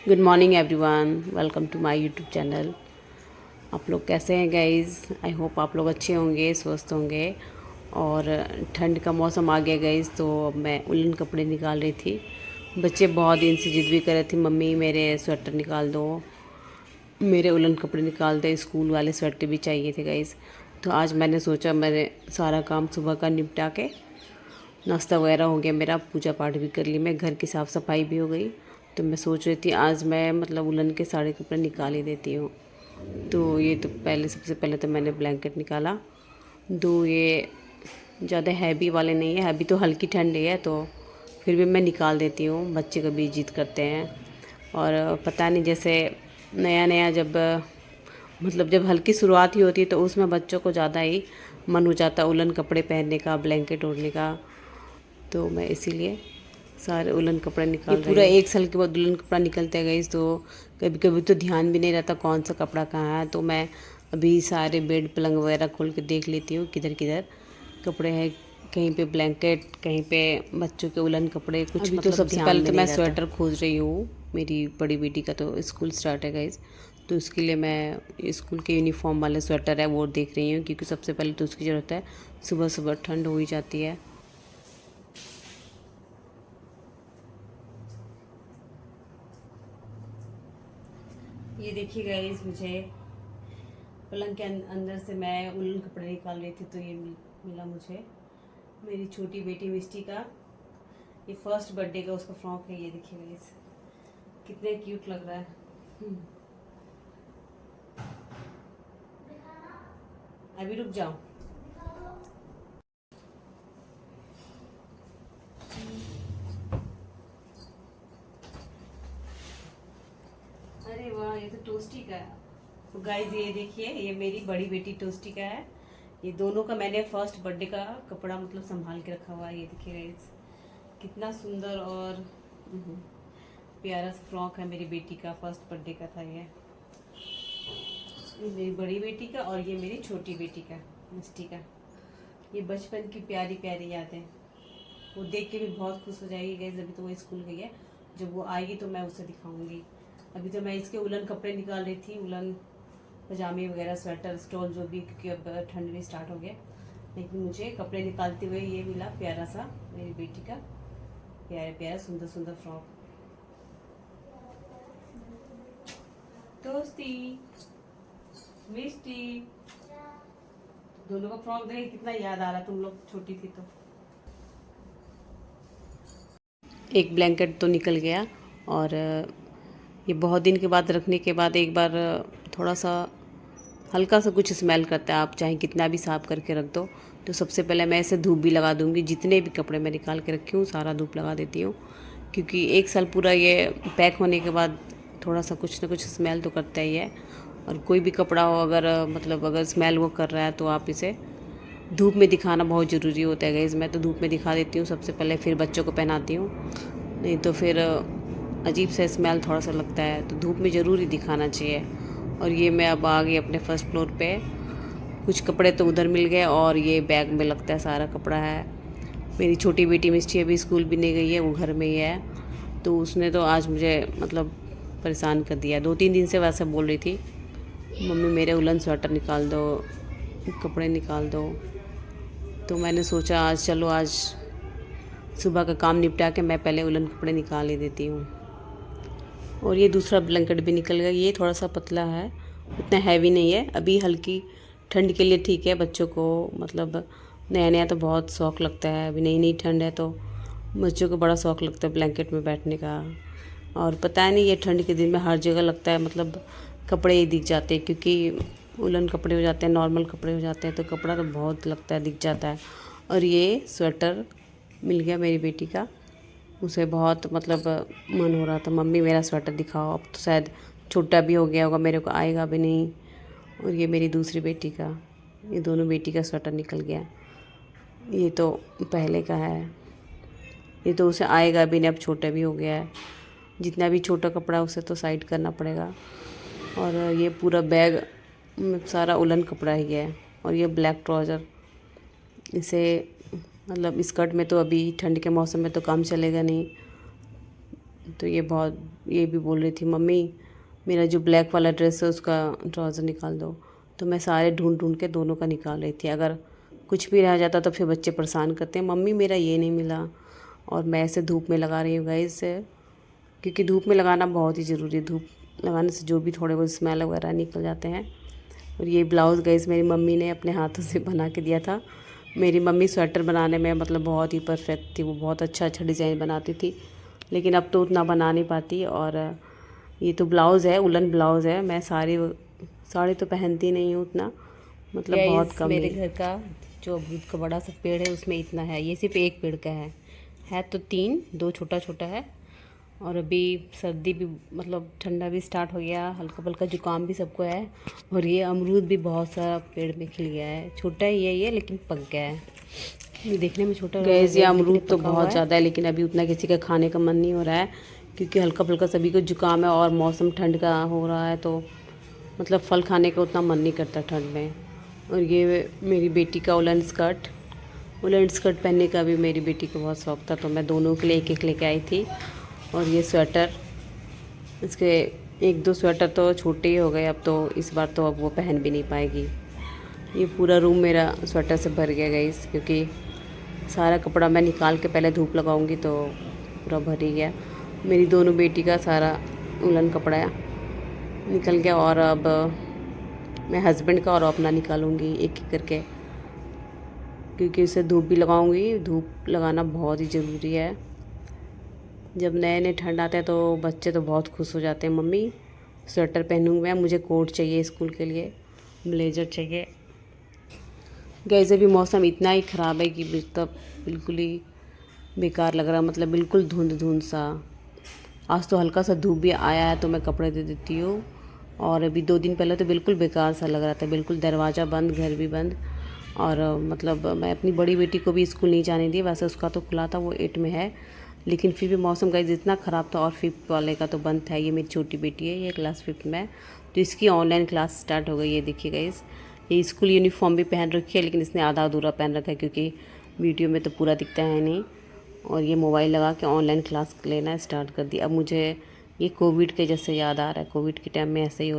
Good morning everyone, welcome to my YouTube channel. आप लोग कैसे हैं गाइज़? आई होप आप लोग अच्छे होंगे, स्वस्थ होंगे। और ठंड का मौसम आ गया गाइज़, तो अब मैं उलन कपड़े निकाल रही थी। बच्चे बहुत दिन से जिद भी कर रहे थे, मम्मी मेरे स्वेटर निकाल दो, मेरे उलन कपड़े निकाल दो। स्कूल वाले स्वेटर भी चाहिए थे गाइज़। तो आज मैंने सोचा मैंने सारा काम सुबह का निपटा के, नाश्ता वगैरह हो गया मेरा, पूजा पाठ भी कर ली, मैं घर की साफ़ सफाई भी हो गई। तो मैं सोच रही थी आज मैं उलन के सारे कपड़े निकाल ही देती हूँ। तो ये तो पहले सबसे पहले तो मैंने ब्लैंकेट निकाला। दो ये ज़्यादा हैवी वाले नहीं है, अभी तो हल्की ठंड है तो फिर भी मैं निकाल देती हूँ, बच्चे कभी जिद करते हैं। और पता नहीं, जैसे नया नया जब हल्की शुरुआत ही होती है तो उसमें बच्चों को ज़्यादा ही मन हो जाता है उलन कपड़े पहनने का, ब्लैंकेट ओढ़ने का। तो मैं इसीलिए सारे उलन कपड़े निकाल रही हूँ। पूरा एक साल के बाद उलन कपड़ा निकलता है गाइस, तो कभी कभी तो ध्यान भी नहीं रहता कौन सा कपड़ा कहाँ है। तो मैं अभी सारे बेड पलंग वगैरह खोल के देख लेती हूँ किधर किधर कपड़े हैं। कहीं पे ब्लैंकेट, कहीं पे बच्चों के उलन कपड़े, कुछ अभी तो सबसे पहले तो मैं स्वेटर खोज रही हूँ। मेरी बड़ी बेटी का तो स्कूल स्टार्ट है गाइस, तो उसके लिए मैं स्कूल के यूनिफॉर्म वाले स्वेटर है वो देख रही हूँ, क्योंकि सबसे पहले तो उसकी ज़रूरत है। सुबह सुबह ठंड हो ही जाती है। ये देखिए गाइस, मुझे पलंग के अंदर से मैं उलन कपड़े निकाल रही थी तो ये मिला मुझे मेरी छोटी बेटी मिष्टी का। ये फर्स्ट बर्थडे का उसका फ्रॉक है। ये देखिए गाइस, कितने क्यूट लग रहा है। अभी रुक जाओ। अरे वाह, ये तो टोस्टी का है। तो गाइज ये देखिए, ये मेरी बड़ी बेटी टोस्टी का है। ये दोनों का मैंने फर्स्ट बर्थडे का कपड़ा संभाल के रखा हुआ है। ये देखिए गाइज, कितना सुंदर और प्यारा सा फ्रॉक है मेरी बेटी का, फर्स्ट बर्थडे का था ये मेरी बड़ी बेटी का। और ये मेरी छोटी बेटी का, मिष्टी का। ये बचपन की प्यारी प्यारी यादें, वो देख के भी बहुत खुश हो जाएगी गाइज। अभी तो वो स्कूल गई है, जब वो आएगी तो मैं उसे दिखाऊंगी। अभी तो मैं इसके उलन कपड़े निकाल रही थी, उलन पजामे वगैरह, स्वेटर, स्टॉल जो भी, क्योंकि अब ठंड भी स्टार्ट हो गया। लेकिन मुझे कपड़े निकालते हुए ये मिला प्यारा सा मेरी बेटी का, प्यारा प्यारा सुंदर सुंदर फ्रॉक। दोस्ती मिष्टी, दोनों का फ्रॉक देख कितना याद आ रहा, तुम लोग छोटी थी तो। एक ब्लैंकेट तो निकल गया, और ये बहुत दिन के बाद रखने के बाद एक बार थोड़ा सा हल्का सा कुछ स्मेल करता है। आप चाहे कितना भी साफ़ करके रख दो। तो सबसे पहले मैं इसे धूप भी लगा दूंगी। जितने भी कपड़े मैं निकाल के रखी हूँ सारा धूप लगा देती हूँ, क्योंकि एक साल पूरा ये पैक होने के बाद थोड़ा सा कुछ ना कुछ स्मेल तो करता ही है। और कोई भी कपड़ा हो, अगर अगर स्मेल वो कर रहा है तो आप इसे धूप में दिखाना बहुत ज़रूरी होता है गाइस। मैं तो धूप में दिखा देती हूँ सबसे पहले, फिर बच्चों को पहनाती हूँ। नहीं तो फिर अजीब सा स्मेल थोड़ा सा लगता है, तो धूप में ज़रूर ही दिखाना चाहिए। और ये मैं अब आ गई अपने फर्स्ट फ्लोर पे। कुछ कपड़े तो उधर मिल गए, और ये बैग में लगता है सारा कपड़ा है। मेरी छोटी बेटी मिष्टी अभी स्कूल भी नहीं गई है, वो घर में ही है। तो उसने तो आज मुझे परेशान कर दिया। 2-3 दिन से वैसे बोल रही थी, मम्मी मेरे उलन स्वेटर निकाल दो, कपड़े निकाल दो। तो मैंने सोचा आज चलो, आज सुबह का काम निपटा के मैं पहले उलन कपड़े निकाल ही देती हूँ। और ये दूसरा ब्लैंकेट भी निकल गया। ये थोड़ा सा पतला है, उतना हैवी नहीं है। अभी हल्की ठंड के लिए ठीक है। बच्चों को नया नया तो बहुत शौक़ लगता है, अभी नई नई ठंड है तो बच्चों को बड़ा शौक़ लगता है ब्लैंकेट में बैठने का। और पता नहीं, ये ठंड के दिन में हर जगह लगता है कपड़े ही दिख जाते हैं, क्योंकि उलन कपड़े हो जाते हैं, नॉर्मल कपड़े हो जाते हैं, तो कपड़ा तो बहुत लगता है, दिख जाता है। और ये स्वेटर मिल गया मेरी बेटी का, उसे बहुत मन हो रहा था, मम्मी मेरा स्वेटर दिखाओ। अब तो शायद छोटा भी हो गया होगा, मेरे को आएगा भी नहीं। और ये मेरी दूसरी बेटी का, ये दोनों बेटी का स्वेटर निकल गया। ये तो पहले का है, ये तो उसे आएगा भी नहीं, अब छोटा भी हो गया है। जितना भी छोटा कपड़ा उसे तो साइड करना पड़ेगा। और ये पूरा बैग सारा उलन कपड़ा ही है। और ये ब्लैक ट्राउज़र, इसे स्कर्ट में तो अभी ठंड के मौसम में तो काम चलेगा नहीं, तो ये भी बोल रही थी मम्मी मेरा जो ब्लैक वाला ड्रेस है उसका ट्राउज़र निकाल दो। तो मैं सारे ढूंढ ढूंढ के दोनों का निकाल रही थी। अगर कुछ भी रह जाता तो फिर बच्चे परेशान करते हैं, मम्मी मेरा ये नहीं मिला। और मैं ऐसे धूप में लगा रही हूँ गाइस, क्योंकि धूप में लगाना बहुत ही ज़रूरी है। धूप लगाने से जो भी थोड़े बहुत स्मेल वगैरह निकल जाते हैं। और ये ब्लाउज़ गाइस मेरी मम्मी ने अपने हाथों से बना के दिया था। मेरी मम्मी स्वेटर बनाने में मतलब बहुत ही परफेक्ट थी, वो बहुत अच्छा अच्छा डिज़ाइन बनाती थी, लेकिन अब तो उतना बना नहीं पाती। और ये तो ब्लाउज़ है, उलन ब्लाउज़ है। मैं साड़ी तो पहनती नहीं हूँ उतना, मतलब बहुत कम। मेरे घर का जो अमरूद का बड़ा सा पेड़ है उसमें इतना है, ये सिर्फ एक पेड़ का है तो 3, 2 छोटा छोटा है। और अभी सर्दी भी मतलब ठंडा भी स्टार्ट हो गया, हल्का फुल्का जुकाम भी सबको है। और ये अमरूद भी बहुत सारा पेड़ में खिल गया है, छोटा ही है ये लेकिन पक गया है। ये देखने में छोटा गैस, ये अमरूद तो बहुत ज़्यादा है, लेकिन अभी उतना किसी का खाने का मन नहीं हो रहा है, क्योंकि हल्का फुल्का सभी को जुकाम है और मौसम ठंड का हो रहा है, तो मतलब फल खाने का उतना मन नहीं करता ठंड में। और ये मेरी बेटी का उलन स्कर्ट पहनने का भी मेरी बेटी को बहुत शौक़ था, तो मैं दोनों के लिए एक एक लेके आई थी। और ये स्वेटर, इसके 1-2 स्वेटर तो छोटे ही हो गए अब तो, इस बार तो अब वो पहन भी नहीं पाएगी। ये पूरा रूम मेरा स्वेटर से भर गया गाइस, क्योंकि सारा कपड़ा मैं निकाल के पहले धूप लगाऊंगी तो पूरा भर ही गया। मेरी दोनों बेटी का सारा उलन कपड़ा निकल गया। और अब मैं हस्बैंड का और अपना निकालूंगी एक एक करके, क्योंकि उसे धूप भी लगाऊंगी। धूप लगाना बहुत ही ज़रूरी है। जब नए नए ठंड आते हैं तो बच्चे तो बहुत खुश हो जाते हैं, मम्मी स्वेटर पहनूंगी मैं, मुझे कोट चाहिए स्कूल के लिए, ब्लेज़र चाहिए। गैस अभी मौसम इतना ही ख़राब है कि मतलब बिल्कुल ही बेकार लग रहा है, मतलब बिल्कुल धुंध सा। आज तो हल्का सा धूप भी आया है तो मैं कपड़े दे देती हूँ। और अभी 2 दिन पहले तो बिल्कुल बेकार सा लग रहा था, बिल्कुल दरवाज़ा बंद, घर भी बंद। और मतलब मैं अपनी बड़ी बेटी को भी स्कूल नहीं जाने दी, वैसे उसका तो खुला था, वो 8 में है, लेकिन फिर भी मौसम गाइस इतना ख़राब था। और 5th वाले का तो बंद था। ये मेरी छोटी बेटी है, ये क्लास 5th में है, तो इसकी ऑनलाइन क्लास स्टार्ट हो गई है। देखिए गाइस, ये स्कूल यूनिफॉर्म भी पहन रखी है, लेकिन इसने आधा अधूरा पहन रखा है, क्योंकि वीडियो में तो पूरा दिखता है नहीं। और ये मोबाइल लगा के ऑनलाइन क्लास लेना स्टार्ट कर दी। अब मुझे ये कोविड के जैसे याद आ रहा है, कोविड के टाइम में ऐसे ही